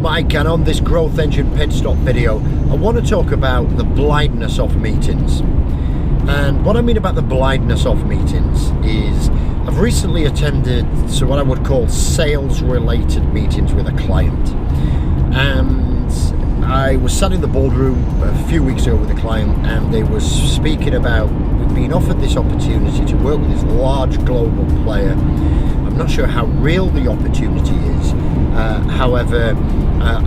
Mike, and on this Growth Engine Pit Stop video I want to talk about the blindness of meetings. And what I mean about the blindness of meetings is I've recently attended what I would call sales related meetings with a client, and I was sat in the boardroom a few weeks ago with a client, and they were speaking about being offered this opportunity to work with this large global player. I'm not sure how real the opportunity is. However,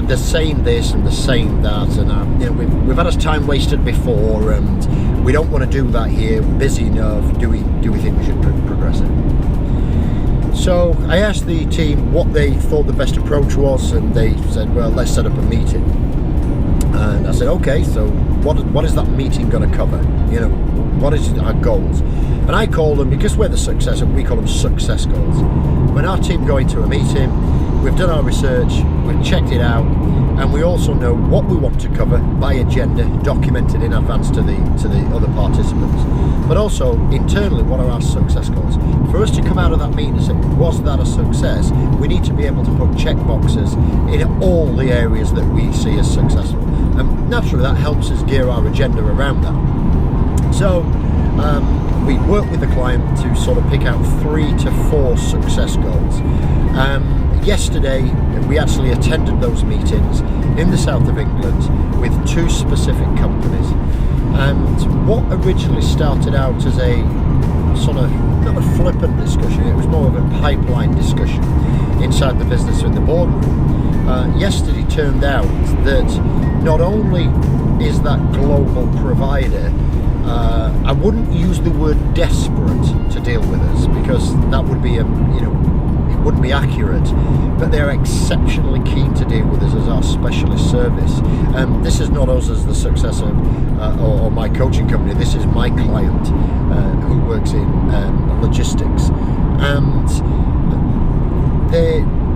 they're saying this and they're saying that, and we've had our time wasted before, and we don't want to do that here. We're busy enough. Do we think we should progress it? So I asked the team what they thought the best approach was, and they said, well, let's set up a meeting. And I said, okay, so what is that meeting going to cover? What is our goals? And I call them, because we're the successor, we call them success goals. When our team go into a meeting, we've done our research, we've checked it out, and we also know what we want to cover by agenda, documented in advance to the other participants. But also internally, what are our success goals? For us to come out of that meeting and say, was that a success? We need to be able to put check boxes in all the areas that we see as successful. And naturally, that helps us gear our agenda around that. So we work with the client to sort of pick out 3 to 4 success goals. Yesterday we actually attended those meetings in the south of England with 2 specific companies, and what originally started out as a sort of not a flippant discussion, it was more of a pipeline discussion inside the business in the boardroom, yesterday turned out that not only is that global provider, I wouldn't use the word desperate to deal with us, because that would be it wouldn't be accurate, but they're exceptionally keen to deal with us as our specialist service. This is not us as the successor or my coaching company. This is my client who works in logistics, and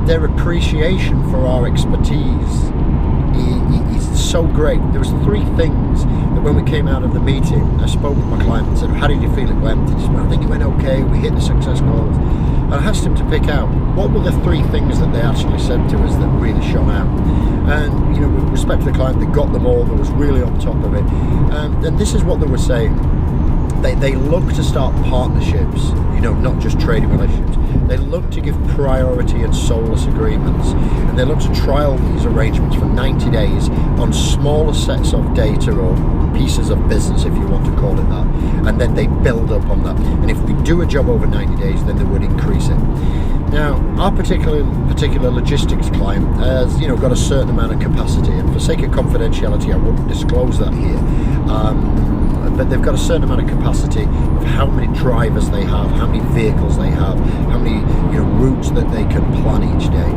their appreciation for our expertise is so great. There was 3 things that when we came out of the meeting, I spoke with my client and said, how did you feel it went? He said, well, I think it went okay, we hit the success goals. And I asked him to pick out what were the 3 things that they actually said to us that really shone out. And with respect to the client, they got them all. They was really on top of it. And this is what they were saying. They look to start partnerships, not just trading relationships. They look to give priority and soulless agreements, and they look to trial these arrangements for 90 days on smaller sets of data or pieces of business, if you want to call it that, and then they build up on that. And if we do a job over 90 days, then they would increase it. Now, our particular logistics client has, got a certain amount of capacity, and for sake of confidentiality, I wouldn't disclose that here. But they've got a certain amount of capacity of how many drivers they have, how many vehicles they have, how many routes that they can plan each day.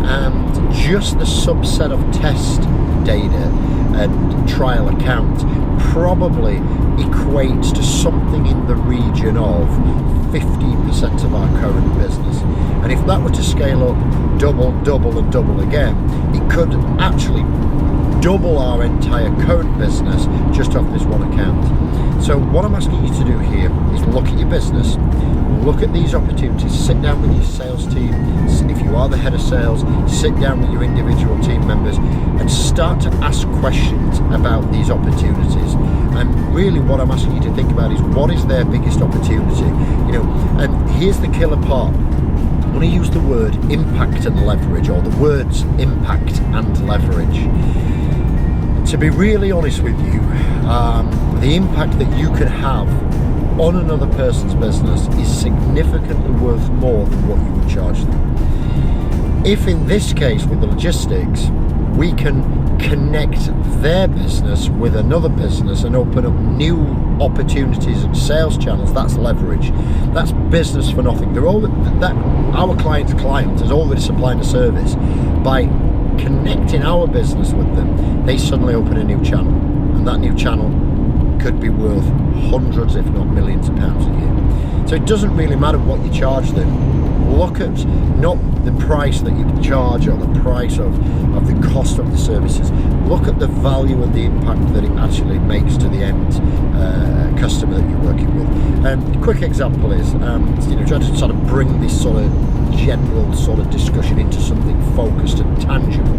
And just the subset of test data and trial account probably equates to something in the region of 15% of our current business. And if that were to scale up double and double again, it could actually double our entire current business just off this one account. So what I'm asking you to do here is look at your business, look at these opportunities, sit down with your sales team, if you are the head of sales, sit down with your individual team members and start to ask questions about these opportunities. And really what I'm asking you to think about is, what is their biggest opportunity? And here's the killer part. I want to use the word impact and leverage, or the words impact and leverage. To be really honest with you, the impact that you can have on another person's business is significantly worth more than what you would charge them. If in this case with the logistics, we can connect their business with another business and open up new opportunities and sales channels, that's leverage. That's business for nothing. Our client's client is already supplying a service. By connecting our business with them, they suddenly open a new channel, and that new channel could be worth hundreds, if not millions of pounds a year. So it doesn't really matter what you charge them. Look at not the price that you can charge or the price of the cost of the services. Look at the value and the impact that it actually makes to the end customer that you're working with. A quick example is trying to sort of bring this sort of general sort of discussion into something focused and tangible.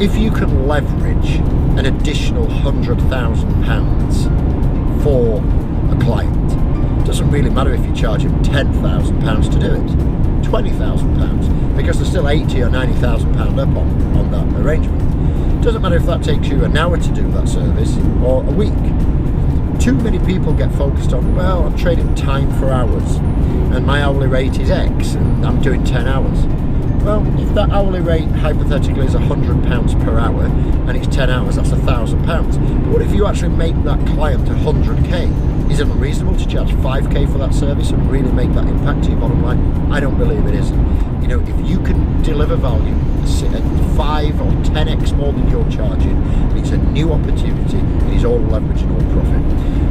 if you can leverage an additional £100,000 for a client, it doesn't really matter if you charge him £10,000 to do it, £20,000, because there's still £80,000 or £90,000 up on that arrangement. It doesn't matter if that takes you an hour to do that service or a week. Too many people get focused on, well, I'm trading time for hours and my hourly rate is X and I'm doing 10 hours. Well, if that hourly rate hypothetically is £100 per hour and it's 10 hours, that's £1,000. But what if you actually make that client 100k? Is it unreasonable to charge 5k for that service and really make that impact to your bottom line? I don't believe it isn't. You know, if you can deliver value at 5 or 10x more than you're charging, it's a new opportunity and it's all leverage and all profit.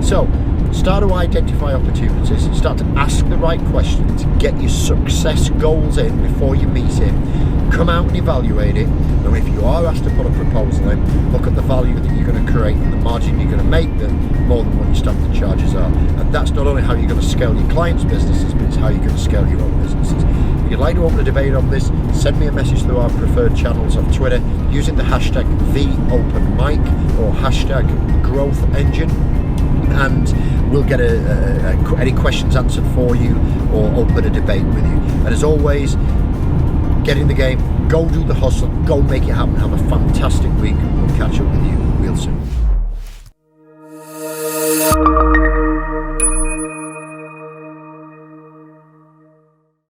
So, start to identify opportunities, start to ask the right questions, get your success goals in before you meet it, come out and evaluate it, and if you are asked to put a proposal in, look at the value that you're going to create and the margin you're going to make them more than what your standard charges are. And that's not only how you're going to scale your clients' businesses, but it's how you're going to scale your own businesses. If you'd like to open a debate on this, send me a message through our preferred channels of Twitter using the hashtag #TheOpenMic or hashtag #GrowthEngine, and we'll get any questions answered for you or open a debate with you. And as always, get in the game, go do the hustle, go make it happen, have a fantastic week, and we'll catch up with you real soon.